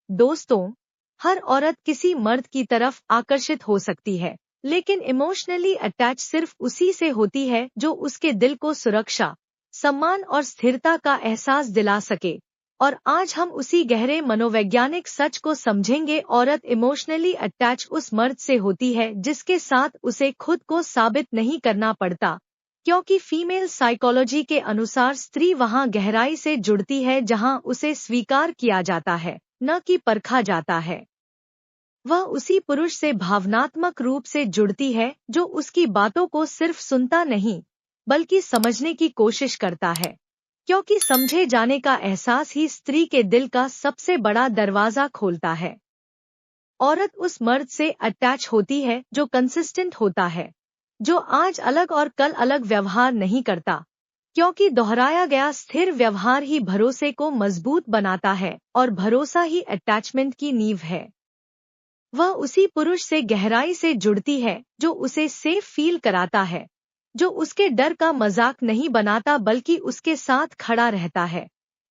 दोस्तों, हर औरत किसी मर्द की तरफ आकर्षित हो सकती है, लेकिन इमोशनली अटैच सिर्फ उसी से होती है जो उसके दिल को सुरक्षा, सम्मान और स्थिरता का एहसास दिला सके। और आज हम उसी गहरे मनोवैज्ञानिक सच को समझेंगे। औरत इमोशनली अटैच उस मर्द से होती है जिसके साथ उसे खुद को साबित नहीं करना पड़ता, क्योंकि फीमेल साइकोलॉजी के अनुसार स्त्री वहां गहराई से जुड़ती है जहां उसे स्वीकार किया जाता है, न कि परखा जाता है। वह उसी पुरुष से भावनात्मक रूप से जुड़ती है जो उसकी बातों को सिर्फ सुनता नहीं, बल्कि समझने की कोशिश करता है, क्योंकि समझे जाने का एहसास ही स्त्री के दिल का सबसे बड़ा दरवाजा खोलता है। औरत उस मर्द से अटैच होती है जो कंसिस्टेंट होता है, जो आज अलग और कल अलग व्यवहार नहीं करता, क्योंकि दोहराया गया स्थिर व्यवहार ही भरोसे को मजबूत बनाता है और भरोसा ही अटैचमेंट की नींव है। वह उसी पुरुष से गहराई से जुड़ती है जो उसे सेफ फील कराता है, जो उसके डर का मजाक नहीं बनाता बल्कि उसके साथ खड़ा रहता है,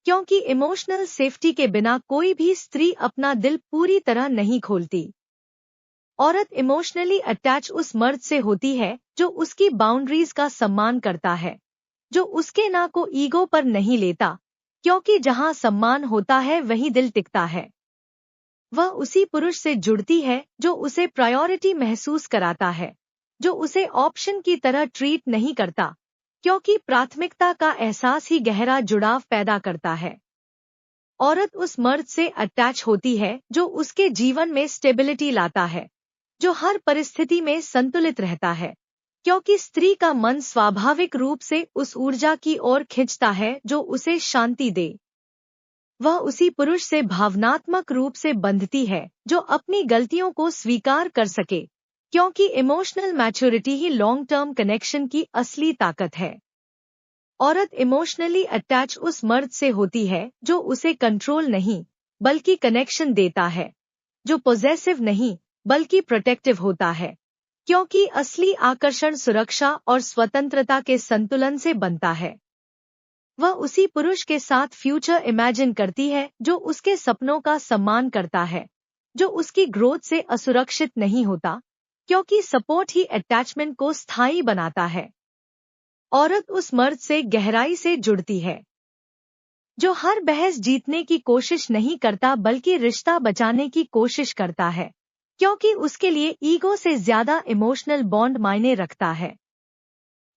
क्योंकि इमोशनल सेफ्टी के बिना कोई भी स्त्री अपना दिल पूरी तरह नहीं खोलती। औरत इमोशनली अटैच उस मर्द से होती है जो उसकी बाउंड्रीज का सम्मान करता है, जो उसके ना को ईगो पर नहीं लेता, क्योंकि जहां सम्मान होता है वहीं दिल टिकता है। वह उसी पुरुष से जुड़ती है जो उसे प्रायोरिटी महसूस कराता है, जो उसे ऑप्शन की तरह ट्रीट नहीं करता, क्योंकि प्राथमिकता का एहसास ही गहरा जुड़ाव पैदा करता है। औरत उस मर्द से अटैच होती है जो उसके जीवन में स्टेबिलिटी लाता है, जो हर परिस्थिति में संतुलित रहता है, क्योंकि स्त्री का मन स्वाभाविक रूप से उस ऊर्जा की ओर खिंचता है जो उसे शांति दे। वह उसी पुरुष से भावनात्मक रूप से बंधती है जो अपनी गलतियों को स्वीकार कर सके, क्योंकि इमोशनल मैच्योरिटी ही लॉन्ग टर्म कनेक्शन की असली ताकत है। औरत इमोशनली अटैच उस मर्द से होती है जो उसे कंट्रोल नहीं बल्कि कनेक्शन देता है, जो पॉजेसिव नहीं बल्कि प्रोटेक्टिव होता है, क्योंकि असली आकर्षण सुरक्षा और स्वतंत्रता के संतुलन से बनता है। वह उसी पुरुष के साथ फ्यूचर इमेजिन करती है जो उसके सपनों का सम्मान करता है, जो उसकी ग्रोथ से असुरक्षित नहीं होता, क्योंकि सपोर्ट ही अटैचमेंट को स्थायी बनाता है। औरत उस मर्द से गहराई से जुड़ती है जो हर बहस जीतने की कोशिश नहीं करता बल्कि रिश्ता बचाने की कोशिश करता है, क्योंकि उसके लिए ईगो से ज्यादा इमोशनल बॉन्ड मायने रखता है।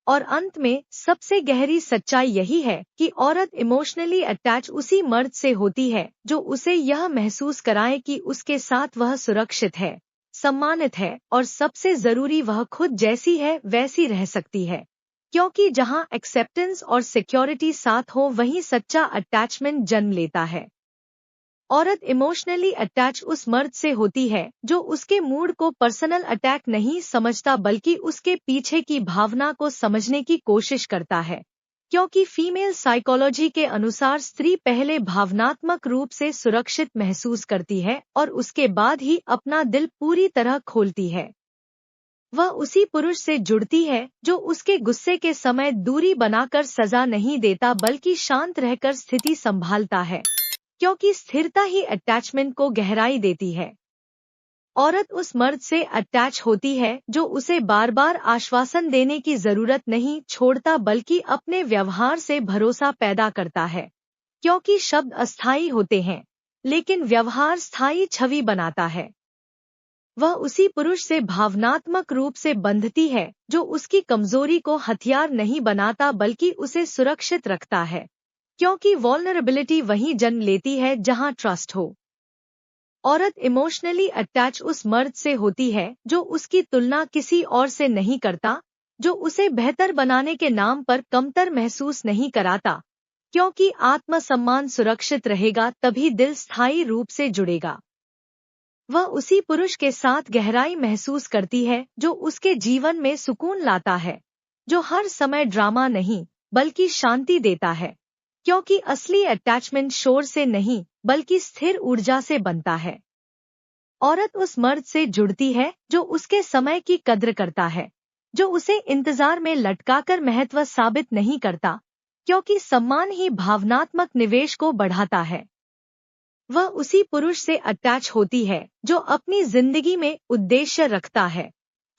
और अंत में सबसे गहरी सच्चाई यही है कि औरत इमोशनली अटैच उसी मर्द से होती है जो उसे यह महसूस कराए कि उसके साथ वह सुरक्षित है, सम्मानित है और सबसे जरूरी वह खुद जैसी है वैसी रह सकती है, क्योंकि जहां एक्सेप्टेंस और सिक्योरिटी साथ हो वहीं सच्चा अटैचमेंट जन्म लेता है। औरत इमोशनली अटैच उस मर्द से होती है जो उसके मूड को पर्सनल अटैक नहीं समझता बल्कि उसके पीछे की भावना को समझने की कोशिश करता है, क्योंकि फीमेल साइकोलॉजी के अनुसार स्त्री पहले भावनात्मक रूप से सुरक्षित महसूस करती है और उसके बाद ही अपना दिल पूरी तरह खोलती है। वह उसी पुरुष से जुड़ती है जो उसके गुस्से के समय दूरी बनाकर सजा नहीं देता बल्कि शांत रहकर स्थिति संभालता है, क्योंकि स्थिरता ही अटैचमेंट को गहराई देती है। औरत उस मर्द से अटैच होती है जो उसे बार बार आश्वासन देने की जरूरत नहीं छोड़ता बल्कि अपने व्यवहार से भरोसा पैदा करता है, क्योंकि शब्द अस्थायी होते हैं लेकिन व्यवहार स्थायी छवि बनाता है। वह उसी पुरुष से भावनात्मक रूप से बंधती है जो उसकी कमजोरी को हथियार नहीं बनाता बल्कि उसे सुरक्षित रखता है, क्योंकि वल्नरेबिलिटी वहीं जन्म लेती है जहां ट्रस्ट हो। औरत इमोशनली अटैच उस मर्द से होती है जो उसकी तुलना किसी और से नहीं करता, जो उसे बेहतर बनाने के नाम पर कमतर महसूस नहीं कराता, क्योंकि आत्मसम्मान सुरक्षित रहेगा तभी दिल स्थायी रूप से जुड़ेगा। वह उसी पुरुष के साथ गहराई महसूस करती है जो उसके जीवन में सुकून लाता है, जो हर समय ड्रामा नहीं बल्कि शांति देता है, क्योंकि असली अटैचमेंट शोर से नहीं बल्कि स्थिर ऊर्जा से बनता है। औरत उस मर्द से जुड़ती है जो उसके समय की कद्र करता है, जो उसे इंतजार में लटकाकर महत्व साबित नहीं करता, क्योंकि सम्मान ही भावनात्मक निवेश को बढ़ाता है। वह उसी पुरुष से अटैच होती है जो अपनी जिंदगी में उद्देश्य रखता है,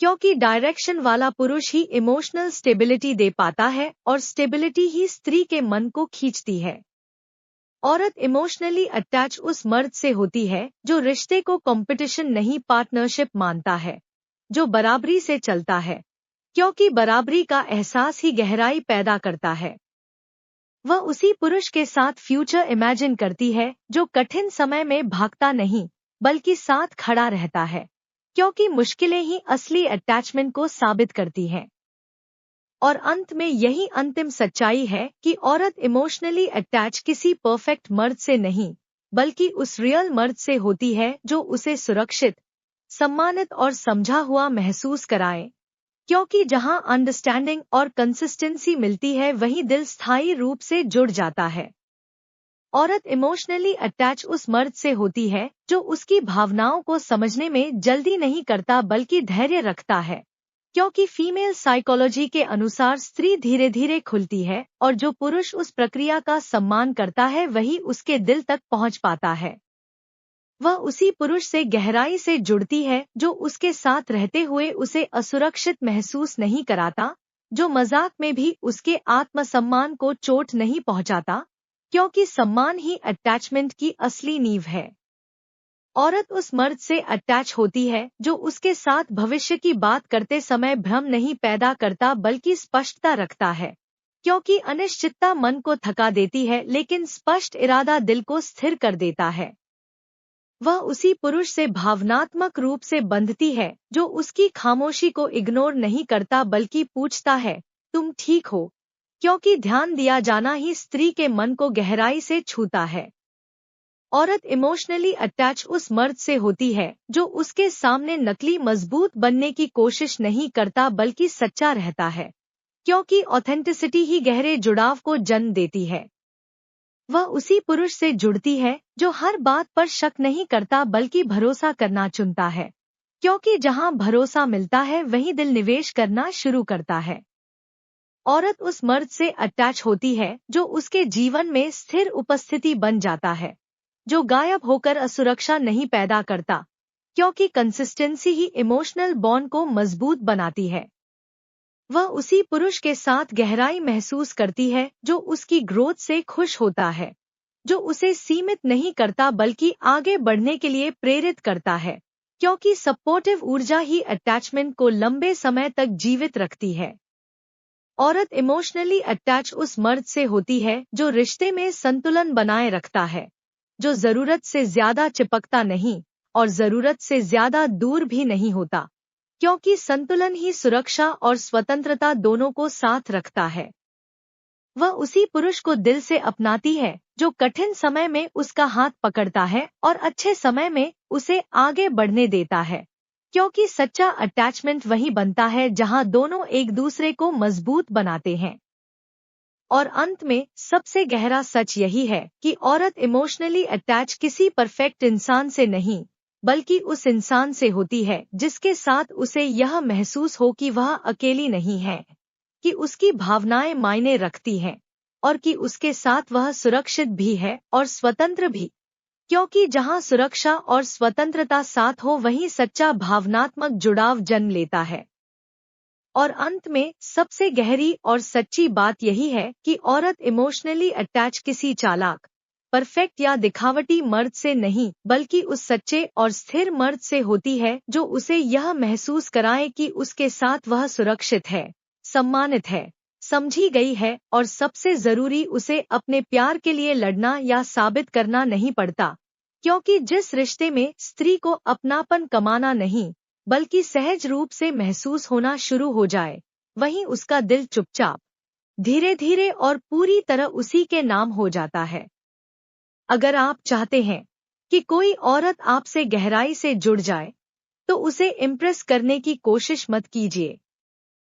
क्योंकि डायरेक्शन वाला पुरुष ही इमोशनल स्टेबिलिटी दे पाता है और स्टेबिलिटी ही स्त्री के मन को खींचती है। औरत इमोशनली अटैच उस मर्द से होती है जो रिश्ते को कंपटीशन नहीं पार्टनरशिप मानता है, जो बराबरी से चलता है, क्योंकि बराबरी का एहसास ही गहराई पैदा करता है। वह उसी पुरुष के साथ फ्यूचर इमेजिन करती है जो कठिन समय में भागता नहीं बल्कि साथ खड़ा रहता है, क्योंकि मुश्किलें ही असली अटैचमेंट को साबित करती हैं। और अंत में यही अंतिम सच्चाई है कि औरत इमोशनली अटैच किसी परफेक्ट मर्द से नहीं बल्कि उस रियल मर्द से होती है जो उसे सुरक्षित, सम्मानित और समझा हुआ महसूस कराए, क्योंकि जहां अंडरस्टैंडिंग और कंसिस्टेंसी मिलती है वहीं दिल स्थायी रूप से जुड़ जाता है। औरत इमोशनली अटैच उस मर्द से होती है जो उसकी भावनाओं को समझने में जल्दी नहीं करता बल्कि धैर्य रखता है, क्योंकि फीमेल साइकोलॉजी के अनुसार स्त्री धीरे धीरे खुलती है और जो पुरुष उस प्रक्रिया का सम्मान करता है वही उसके दिल तक पहुंच पाता है। वह उसी पुरुष से गहराई से जुड़ती है जो उसके साथ रहते हुए उसे असुरक्षित महसूस नहीं कराता, जो मजाक में भी उसके आत्मसम्मान को चोट नहीं पहुंचाता, क्योंकि सम्मान ही अटैचमेंट की असली नींव है। औरत उस मर्द से अटैच होती है जो उसके साथ भविष्य की बात करते समय भ्रम नहीं पैदा करता बल्कि स्पष्टता रखता है, क्योंकि अनिश्चितता मन को थका देती है लेकिन स्पष्ट इरादा दिल को स्थिर कर देता है। वह उसी पुरुष से भावनात्मक रूप से बंधती है जो उसकी खामोशी को इग्नोर नहीं करता बल्कि पूछता है, तुम ठीक हो, क्योंकि ध्यान दिया जाना ही स्त्री के मन को गहराई से छूता है। औरत इमोशनली अटैच उस मर्द से होती है जो उसके सामने नकली मजबूत बनने की कोशिश नहीं करता बल्कि सच्चा रहता है, क्योंकि ऑथेंटिसिटी ही गहरे जुड़ाव को जन्म देती है। वह उसी पुरुष से जुड़ती है जो हर बात पर शक नहीं करता बल्कि भरोसा करना चुनता है, क्योंकि जहां भरोसा मिलता है वहीं दिल निवेश करना शुरू करता है। औरत उस मर्द से अटैच होती है जो उसके जीवन में स्थिर उपस्थिति बन जाता है, जो गायब होकर असुरक्षा नहीं पैदा करता, क्योंकि कंसिस्टेंसी ही इमोशनल बॉन्ड को मजबूत बनाती है। वह उसी पुरुष के साथ गहराई महसूस करती है जो उसकी ग्रोथ से खुश होता है, जो उसे सीमित नहीं करता बल्कि आगे बढ़ने के लिए प्रेरित करता है, क्योंकि सपोर्टिव ऊर्जा ही अटैचमेंट को लंबे समय तक जीवित रखती है। औरत इमोशनली अटैच उस मर्द से होती है जो रिश्ते में संतुलन बनाए रखता है, जो जरूरत से ज्यादा चिपकता नहीं और जरूरत से ज्यादा दूर भी नहीं होता, क्योंकि संतुलन ही सुरक्षा और स्वतंत्रता दोनों को साथ रखता है। वह उसी पुरुष को दिल से अपनाती है जो कठिन समय में उसका हाथ पकड़ता है और अच्छे समय में उसे आगे बढ़ने देता है, क्योंकि सच्चा अटैचमेंट वही बनता है जहां दोनों एक दूसरे को मजबूत बनाते हैं। और अंत में सबसे गहरा सच यही है कि औरत इमोशनली अटैच किसी परफेक्ट इंसान से नहीं बल्कि उस इंसान से होती है जिसके साथ उसे यह महसूस हो कि वह अकेली नहीं है, कि उसकी भावनाएं मायने रखती हैं और कि उसके साथ वह सुरक्षित भी है और स्वतंत्र भी, क्योंकि जहां सुरक्षा और स्वतंत्रता साथ हो वहीं सच्चा भावनात्मक जुड़ाव जन्म लेता है। और अंत में सबसे गहरी और सच्ची बात यही है कि औरत इमोशनली अटैच किसी चालाक, परफेक्ट या दिखावटी मर्द से नहीं बल्कि उस सच्चे और स्थिर मर्द से होती है जो उसे यह महसूस कराए कि उसके साथ वह सुरक्षित है, सम्मानित है, समझी गई है और सबसे जरूरी उसे अपने प्यार के लिए लड़ना या साबित करना नहीं पड़ता, क्योंकि जिस रिश्ते में स्त्री को अपनापन कमाना नहीं बल्कि सहज रूप से महसूस होना शुरू हो जाए, वहीं उसका दिल चुपचाप, धीरे धीरे और पूरी तरह उसी के नाम हो जाता है। अगर आप चाहते हैं कि कोई औरत आपसे गहराई से जुड़ जाए, तो उसे इम्प्रेस करने की कोशिश मत कीजिए।